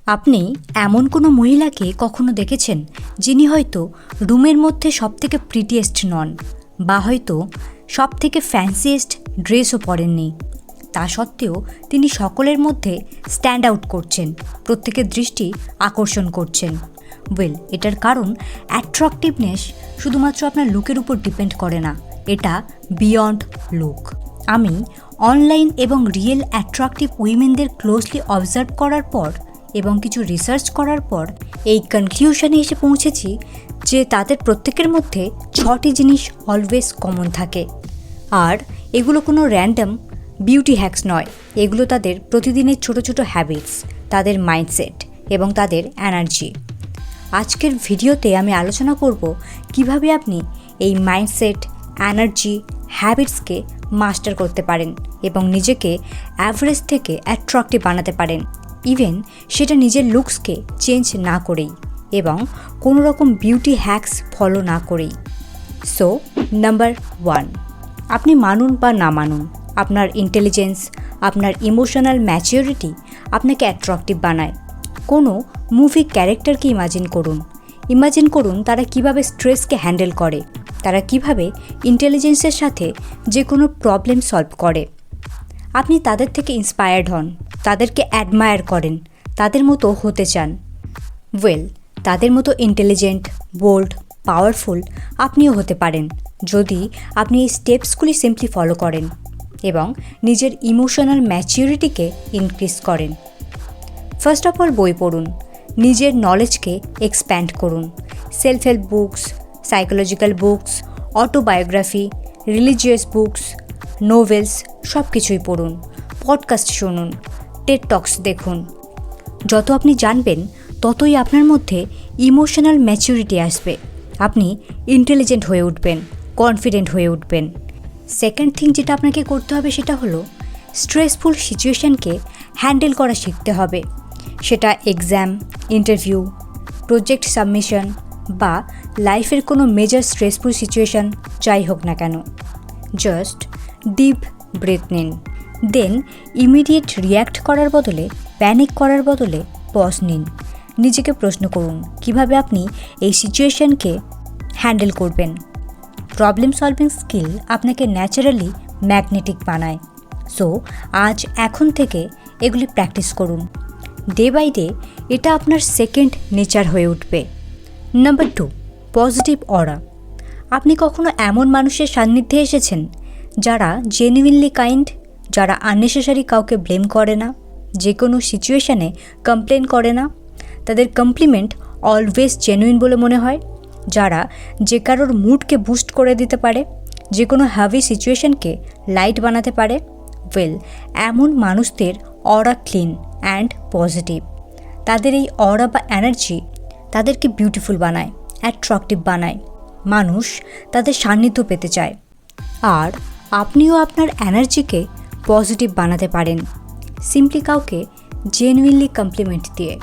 আপনি এমন কোনো মহিলাকে কখনো দেখেছেন যিনি হয়তো রুমের মধ্যে সবথেকে প্রিটিয়েস্ট নন, বা হয়তো সবথেকে ফ্যান্সিয়েস্ট ড্রেসও পরেননি, তা সত্ত্বেও তিনি সকলের মধ্যে স্ট্যান্ড আউট করছেন, প্রত্যেকের দৃষ্টি আকর্ষণ করছেন? এটার কারণ অ্যাট্রাকটিভনেস শুধুমাত্র আপনার লুকের উপর ডিপেন্ড করে না, এটা বিয়ন্ড লুক। আমি অনলাইন এবং রিয়েল অ্যাট্রাকটিভ উইমেনদের ক্লোজলি অবজার্ভ করার পর এবং কিছু রিসার্চ করার পর এই কনক্লিউশনে এসে পৌঁছেছি যে তাদের প্রত্যেকের মধ্যে 6টি জিনিস অলওয়েজ কমন থাকে। আর এগুলো কোনো র্যান্ডম বিউটি হ্যাকস নয়, এগুলো তাদের প্রতিদিনের ছোট ছোট হ্যাবিটস, তাদের মাইন্ডসেট এবং তাদের এনার্জি। আজকের ভিডিওতে আমি আলোচনা করব কিভাবে আপনি এই মাইন্ডসেট, এনার্জি, হ্যাবিটসকে মাস্টার করতে পারেন এবং নিজেকে অ্যাভারেজ থেকে অ্যাট্রাকটিভ বানাতে পারেন, ইভেন সেটা নিজের লুকসকে চেঞ্জ না করেই এবং কোনো রকম বিউটি হ্যাকস ফলো না করেই। সো নাম্বার 1, আপনি মানুন বা না মানুন, আপনার ইন্টেলিজেন্স, আপনার ইমোশনাল ম্যাচিউরিটি আপনাকে অ্যাট্রাকটিভ বানায়। কোনো মুভি ক্যারেক্টারকে ইমাজিন করুন তারা কিভাবে স্ট্রেসকে হ্যান্ডেল করে, তারা কিভাবে ইন্টেলিজেন্সের সাথে যে কোনো প্রবলেম সলভ করে। আপনি তাদের থেকে ইন্সপায়ার্ড হন, তাদেরকে অ্যাডমায়ার করেন, তাদের মতো হতে চান। তাদের মতো ইন্টেলিজেন্ট, বোল্ড, পাওয়ারফুল আপনিও হতে পারেন যদি আপনি এই স্টেপসগুলি সিম্পলি ফলো করেন এবং নিজের ইমোশনাল ম্যাচিউরিটিকে ইনক্রিজ করেন। ফার্স্ট অফ অল, বই পড়ুন, নিজের নলেজকে এক্সপ্যান্ড করুন। Self help books, psychological books, autobiography, religious books, novels সব কিছুই পড়ুন। পডকাস্ট শুনুন, টেড টক্স দেখুন। যত আপনি জানবেন ততই আপনার মধ্যে ইমোশনাল ম্যাচিউরিটি আসবে, আপনি ইন্টেলিজেন্ট হয়ে উঠবেন, কনফিডেন্ট হয়ে উঠবেন। সেকেন্ড থিং যেটা আপনাকে করতে হবে সেটা হলো স্ট্রেসফুল সিচুয়েশানকে হ্যান্ডেল করা শিখতে হবে। সেটা এক্সাম, ইন্টারভিউ, প্রজেক্ট সাবমিশন বা লাইফের কোনো মেজর স্ট্রেসফুল সিচুয়েশান যাই হোক না কেন। জাস্ট ডিপ ব্রেথ নিন, দেন ইমিডিয়েট রিয়্যাক্ট করার বদলে, প্যানিক করার বদলে পজ নিন। নিজেকে প্রশ্ন করুন কিভাবে আপনি এই সিচুয়েশানকে হ্যান্ডেল করবেন। প্রবলেম সলভিং স্কিল আপনাকে ন্যাচারালি ম্যাগনেটিক বানায়। সো এখন থেকে এগুলি প্র্যাকটিস করুন। ডে বাই ডে এটা আপনার সেকেন্ড নেচার হয়ে উঠবে। নাম্বার 2, পজিটিভ অরা। আপনি কখনো এমন মানুষের সান্নিধ্যে এসেছেন যারা জেনুইনলি কাইন্ড, যারা আননেসেসারি কাউকে ব্লেম করে না, যে কোনো সিচুয়েশানে কমপ্লেন করে না, তাদের কমপ্লিমেন্ট অলওয়েজ জেনুইন বলে মনে হয়, যারা যে কারোর মুডকে বুস্ট করে দিতে পারে, যে কোনো হ্যাভি সিচুয়েশানকে লাইট বানাতে পারে। এমন মানুষদের অরা ক্লিন অ্যান্ড পজিটিভ। তাদের এই অরা বা এনার্জি তাদেরকে বিউটিফুল বানায়, অ্যাট্রাকটিভ বানায়। মানুষ তাদের সান্নিধ্য পেতে চায়। আর আপনিও আপনার এনার্জিকে পজিটিভ বানাতে পারেন সিম্পলি কাউকে জেনুইনলি কমপ্লিমেন্ট দিয়ে,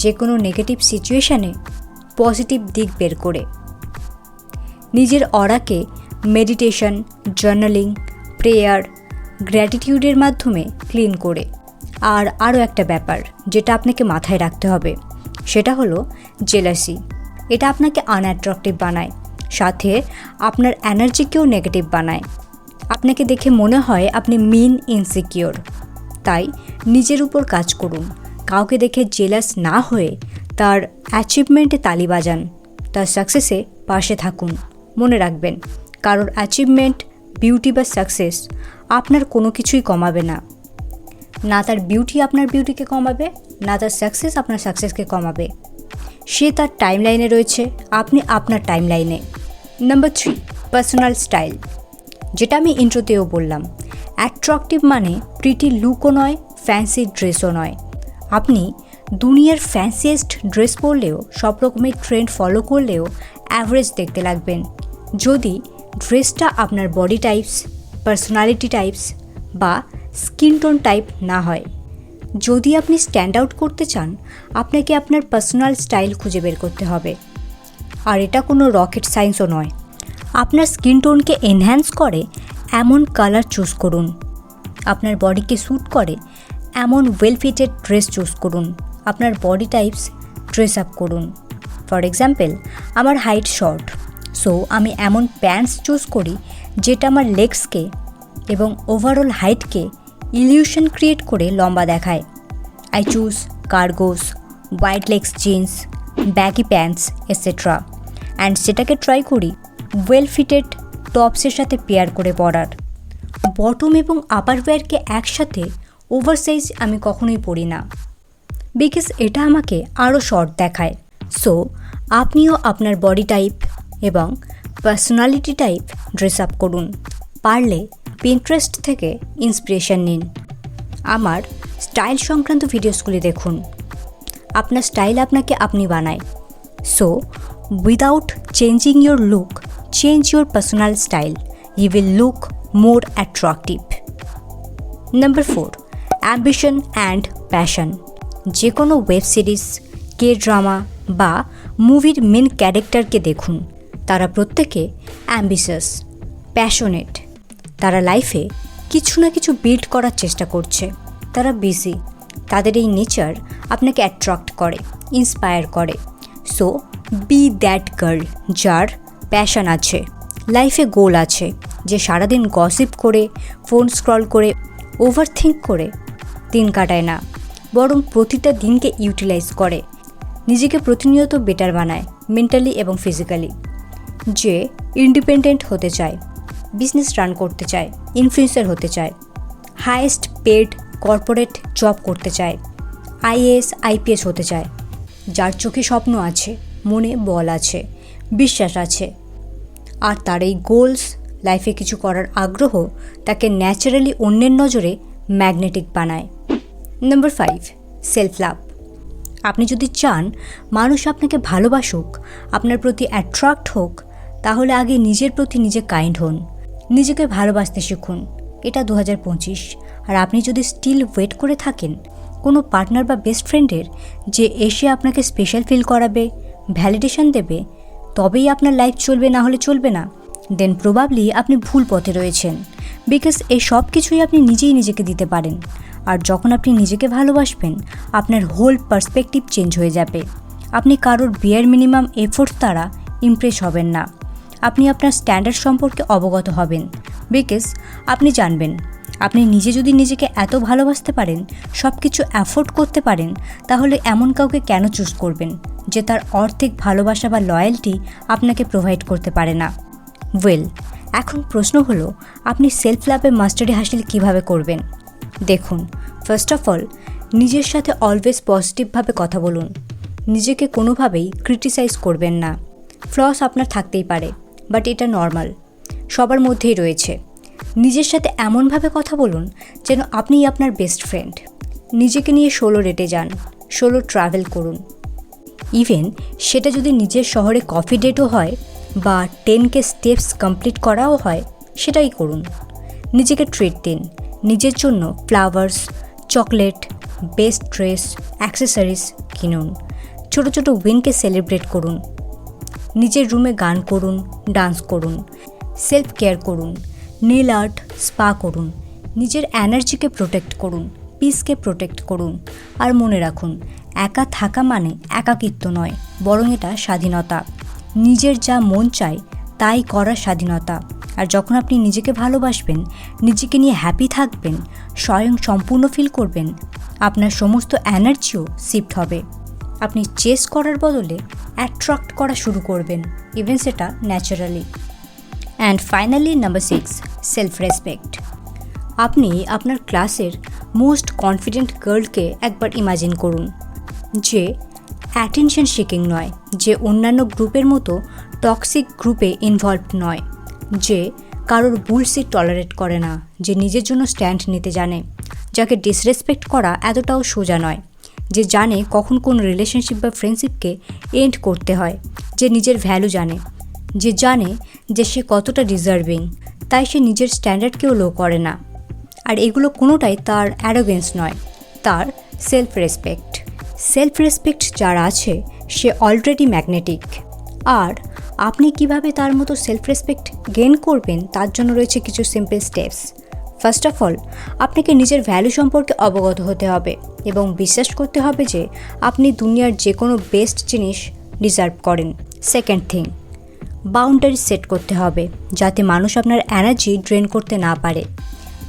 যে কোনো নেগেটিভ সিচুয়েশানে পজিটিভ দিক বের করে। নিজের অরাকে মেডিটেশন, জার্নালিং, প্রেয়ার, গ্র্যাটিটিউডের মাধ্যমে ক্লিন করে। আর আরও একটা ব্যাপার যেটা আপনাকে মাথায় রাখতে হবে সেটা হলো জেলাসি। এটা আপনাকে আনঅ্যাট্রাকটিভ বানায়, সাথে আপনার এনার্জিকেও নেগেটিভ বানায়। আপনাকে দেখে মনে হয় আপনি মিন, ইনসিকিওর। তাই নিজের উপর কাজ করুন। কাউকে দেখে জেলাস না হয়ে তার অ্যাচিভমেন্টে তালি বাজান, তার সাকসেসে পাশে থাকুন। মনে রাখবেন, কারোর অ্যাচিভমেন্ট, বিউটি বা সাকসেস আপনার কোনো কিছুই কমাবে না। না তার বিউটি আপনার বিউটিকে কমাবে, না তার সাকসেস আপনার সাকসেসকে কমাবে। সে তার টাইমলাইনে রয়েছে, আপনি আপনার টাইমলাইনে। Number 3, personal style. যেটা আমি ইন্ট্রোতেও বললাম, অ্যাট্রাকটিভ মানে প্রিটি লুকও নয়, ফ্যান্সি ড্রেসও নয়। আপনি দুনিয়ার ফ্যান্সিয়েস্ট ড্রেস পরলেও, সব রকমের ট্রেন্ড ফলো করলেও অ্যাভারেজ দেখতে লাগবেন যদি ড্রেসটা আপনার বডি টাইপস, পার্সোনালিটি টাইপস বা স্কিন টোন টাইপ না হয়। যদি আপনি স্ট্যান্ড আউট করতে চান, আপনাকে আপনার পার্সোনাল স্টাইল খুঁজে বের করতে হবে। আর এটা কোনো রকেট সায়েন্সও নয়। আপনার স্কিন টোনকে এনহ্যান্স করে এমন কালার চুজ করুন, আপনার বডিকে স্যুট করে এমন ওয়েল ফিটেড ড্রেস চুজ করুন, আপনার বডি টাইপস ড্রেস আপ করুন। ফর এক্সাম্পল, আমার হাইট শর্ট, সো আমি এমন প্যান্টস চুজ করি যেটা আমার লেগসকে এবং ওভারঅল হাইটকে ইলিউশন ক্রিয়েট করে লম্বা দেখায়। I choose cargos, wide legs jeans, baggy pants etcetera, and সেটাকে ট্রাই করি ওয়েল ফিটেড টপসের সাথে পেয়ার করে পরার। বটম এবং আপার ওয়্যারকে একসাথে ওভারসাইজ আমি কখনোই পরি না, বিকজ এটা আমাকে আরও শর্ট দেখায়। সো আপনিও আপনার বডি টাইপ এবং পার্সোনালিটি টাইপ ড্রেস আপ করুন। পারলে পিন্টারেস্ট থেকে ইন্সপিরেশন নিন। আমার স্টাইল সংক্রান্ত ভিডিওসগুলি দেখুন। আপনার স্টাইল আপনাকে আপনি বানায়। So without changing your look, change your personal style, you will look more attractive. Number 4, ambition and passion. যে কোনো ওয়েব সিরিজ, কে ড্রামা বা মুভির মেন ক্যারেক্টারকে দেখুন। তারা প্রত্যেকে অ্যাম্বিশাস, প্যাশনেট। তারা লাইফে কিছু না কিছু বিল্ড করার চেষ্টা করছে। তারা বিজি। তাদের এই নেচার আপনাকে অ্যাট্রাক্ট করে, ইন্সপায়ার করে। সো বি দ্যাট গার্ল যার প্যাশন আছে, লাইফে গোল আছে, যে সারাদিন গসিপ করে, ফোন স্ক্রল করে, ওভারথিঙ্ক করে দিন কাটায় না, বরং প্রতিটা দিনকে ইউটিলাইজ করে, নিজেকে প্রতিনিয়ত বেটার বানায় মেন্টালি এবং ফিজিক্যালি। যে ইন্ডিপেন্ডেন্ট হতে চায়, বিজনেস রান করতে চায়, ইনফ্লুয়েন্সার হতে চায়, হাইয়েস্ট পেড কর্পোরেট জব করতে চায়, আইএএস আইপিএস হতে চায়, যার চোখে স্বপ্ন আছে, মনে বল আছে, বিশ্বাস আছে, আর তার এই গোলস, লাইফে কিছু করার আগ্রহ তাকে ন্যাচারালি অন্যের নজরে ম্যাগনেটিক বানায়। Number 5, self love. আপনি যদি চান মানুষ আপনাকে ভালোবাসুক, আপনার প্রতি অ্যাট্রাক্ট হোক, তাহলে আগে নিজের প্রতি নিজে কাইন্ড হন, নিজেকে ভালোবাসতে শিখুন। এটা 2025, আর আপনি যদি স্টিল ওয়েট করে থাকেন কোনো পার্টনার বা বেস্ট ফ্রেন্ডের যে এসে আপনাকে স্পেশাল ফিল করাবে, ভ্যালিডেশন দেবে, তবেই আপনার লাইফ চলবে, না হলে চলবে না, দেন প্রবাবলি আপনি ভুল পথে রয়েছেন। বিকজ এই সব কিছুই আপনি নিজেই নিজেকে দিতে পারেন। আর যখন আপনি নিজেকে ভালোবাসবেন, আপনার হোল পার্সপেক্টিভ চেঞ্জ হয়ে যাবে। আপনি কারোর বিয়ার মিনিমাম এফোর্টস দ্বারা ইমপ্রেস হবেন না। আপনি আপনার স্ট্যান্ডার্ড সম্পর্কে অবগত হবেন, বিকজ আপনি জানবেন আপনি নিজে যদি নিজেকে এত ভালোবাসতে পারেন, সব কিছু অ্যাফোর্ড করতে পারেন, তাহলে এমন কাউকে কেন চুজ করবেন যে তার অর্ধেক ভালোবাসা বা লয়্যালটি আপনাকে প্রোভাইড করতে পারে না? ওয়েল, এখন প্রশ্ন হলো আপনি সেলফ লাভে মাস্টারি হাসিল কীভাবে করবেন? দেখুন, ফার্স্ট অফ অল নিজের সাথে অলওয়েজ পজিটিভভাবে কথা বলুন। নিজেকে কোনোভাবেই ক্রিটিসাইজ করবেন না। ফ্লস আপনার থাকতেই পারে, বাট এটা নর্মাল, সবার মধ্যেই রয়েছে। নিজের সাথে এমনভাবে কথা বলুন যেন আপনিই আপনার বেস্ট ফ্রেন্ড। নিজেকে নিয়ে সোলো ডেটে যান, সোলো ট্রাভেল করুন। ইভেন সেটা যদি নিজের শহরে কফি ডেটও হয় বা 10K স্টেপস কমপ্লিট করাও হয়, সেটাই করুন। নিজেকে ট্রিট দিন। নিজের জন্য flowers, chocolate, best dress, accessories কিনুন। ছোটো ছোটো উইনকে সেলিব্রেট করুন। নিজের রুমে গান করুন, ডান্স করুন, সেলফ কেয়ার করুন, নেল আর্ট, স্পা করুন। নিজের এনার্জিকে প্রোটেক্ট করুন, পিসকে প্রোটেক্ট করুন। আর মনে রাখুন, একা থাকা মানে একাকিত্ব নয়, বরং এটা স্বাধীনতা। নিজের যা মন চায় তাই করার স্বাধীনতা। আর যখন আপনি নিজেকে ভালোবাসবেন, নিজেকে নিয়ে হ্যাপি থাকবেন, স্বয়ং সম্পূর্ণ ফিল করবেন, আপনার সমস্ত এনার্জিও শিফট হবে। আপনি চেস করার বদলে অ্যাট্রাক্ট করা শুরু করবেন, ইভেন সেটা naturally. And finally number 6, self respect. আপনি আপনার ক্লাসের মোস্ট কনফিডেন্ট গার্লকে একবার ইমাজিন করুন, যে অ্যাটেনশন সিকিং নয়, যে অন্যান্য গ্রুপের মতো টক্সিক গ্রুপে ইনভলভড নয়, যে কারোর বুলশিট টলারেট করে না, যে নিজের জন্য স্ট্যান্ড নিতে জানে, যাকে ডিসরেসপেক্ট করা এতটাও সোজা নয়, যে জানে কখন কোন রিলেশনশিপ বা ফ্রেন্ডশিপকে এন্ড করতে হয়, যে নিজের ভ্যালু জানে, যে জানে যে সে কতটা ডিজার্ভিং, তাই সে নিজের স্ট্যান্ডার্ডকেও লো করে না। আর এগুলো কোনোটাই তার অ্যারোগেন্স নয়, তার সেলফ রেসপেক্ট। সেলফ রেসপেক্ট যার আছে সে অলরেডি ম্যাগনেটিক। আর আপনি কিভাবে তার মতো সেলফ রেসপেক্ট গেইন করবেন, তার জন্য রয়েছে কিছু simple steps. First of all, আপনাকে নিজের ভ্যালু সম্পর্কে অবগত হতে হবে এবং বিশ্বাস করতে হবে যে আপনি দুনিয়ার যে কোনো বেস্ট জিনিস ডিজার্ভ করেন। সেকেন্ড থিং, বাউন্ডারি সেট করতে হবে যাতে মানুষ আপনার এনার্জি ড্রেন করতে না পারে।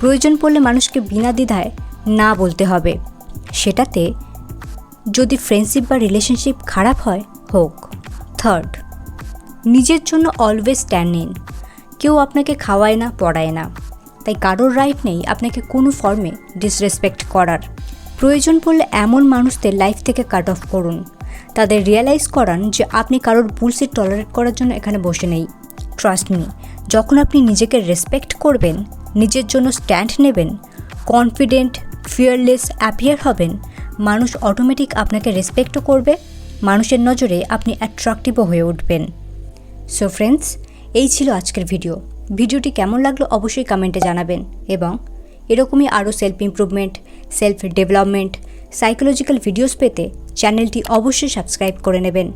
প্রয়োজন পড়লে মানুষকে বিনা দ্বিধায় না বলতে হবে, সেটাতে যদি ফ্রেন্ডশিপ বা রিলেশনশিপ খারাপ হয় হোক। থার্ড, নিজের জন্য অলওয়েজ স্ট্যান্ড নিন। কেউ আপনাকে খাওয়ায় না, পড়ায় না, তাই কারোর রাইট নেই আপনাকে কোনো ফর্মে ডিসরেসপেক্ট করার। প্রয়োজন পড়লে এমন মানুষদের লাইফ থেকে কাট অফ করুন, তাদের রিয়েলাইজ করান যে আপনি কারোর বুলশিট টলারেট করার জন্য এখানে বসে নেই। ট্রাস্ট মি, যখন আপনি নিজেকে রেসপেক্ট করবেন, নিজের জন্য স্ট্যান্ড নেবেন, কনফিডেন্ট, ফিয়ারলেস অ্যাপিয়ার হবেন, মানুষ অটোমেটিক আপনাকে রেসপেক্টও করবে। মানুষের নজরে আপনি অ্যাট্রাকটিভও হয়ে উঠবেন। সো ফ্রেন্ডস, এই ছিল আজকের ভিডিওটি কেমন লাগলো অবশ্যই কমেন্টে জানাবেন এবং এরকমই আরও self improvement, self development, psychological videos পেতে চ্যানেলটি অবশ্যই সাবস্ক্রাইব করে নেবেন।